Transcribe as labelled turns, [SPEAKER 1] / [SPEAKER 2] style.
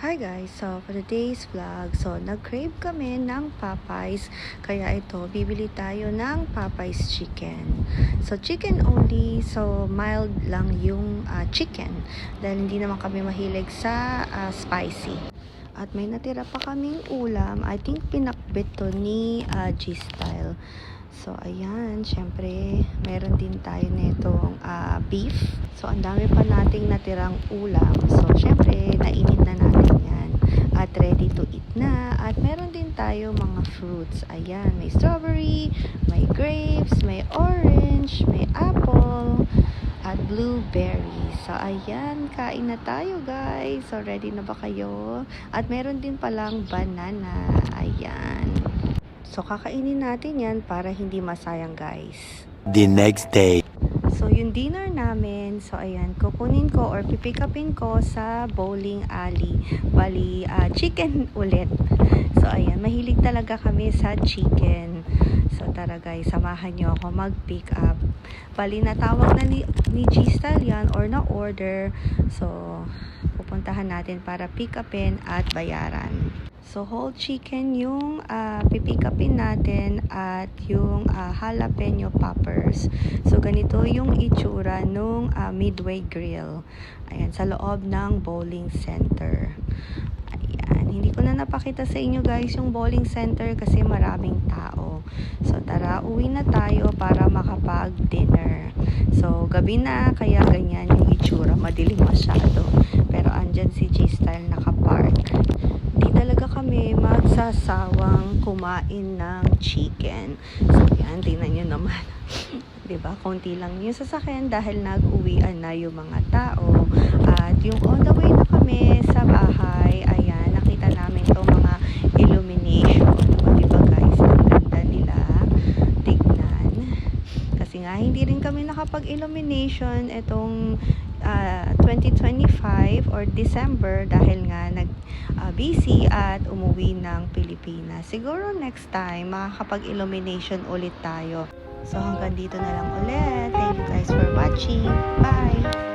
[SPEAKER 1] Hi guys! So, for today's vlog, nag-crave kami ng Popeyes. Kaya ito, bibili tayo ng Popeyes chicken. So, chicken only. So, mild lang yung chicken. Dahil hindi naman kami mahilig sa spicy. At may natira pa kaming ulam. I think pinakbit to ni G-Style. So, ayan. Syempre, meron din tayo netong beef. So, ang dami pa nating natirang ulam. So, syempre, nainit na natin yan. At ready to eat na. At meron din tayo mga fruits. Ayan, may strawberry, may grapes, may orange, may apple, at blueberry. So, ayan, kain na tayo guys. So, ready na ba kayo? At meron din palang banana. Ayan. So, kakainin natin yan para hindi masayang guys.
[SPEAKER 2] The next day.
[SPEAKER 1] So, yung dinner namin, so ayan, kukunin ko or pipick upin ko sa bowling alley. Bali, chicken ulit. So, ayan, mahilig talaga kami sa chicken. So, tara guys, samahan nyo ako mag-pick up. Bali, natawag na ni G-Style yan or na-order. So, pupuntahan natin para pick upin at bayaran. So, whole chicken yung pipick upin natin at yung jalapeno poppers. So, ganito yung itsura nung Midway Grill. Ayan, sa loob ng bowling center. Ayan, hindi ko na napakita sa inyo guys yung bowling center kasi maraming tao. So, tara, uwi na tayo para makapag-dinner. So, gabi na, kaya ganyan yung itsura. Madilim masyado. Pero andyan si G-Style nakapark. Di talaga kami magsasawang kumain ng chicken. So, yan, tingnan nyo naman. Diba? Konti lang yung sasakyan dahil nag-uwian na yung mga tao. At yung on the way na kami sa bahay, ayan, nakita namin itong mga illumination. O, diba guys, ang ganda nila. Tignan. Kasi nga, hindi rin kami nakapag-illumination itong 2025 or December dahil nga busy at umuwi ng Pilipinas. Siguro next time makakapag-illumination ulit tayo. So hanggang dito na lang ulit. Thank you guys for watching. Bye!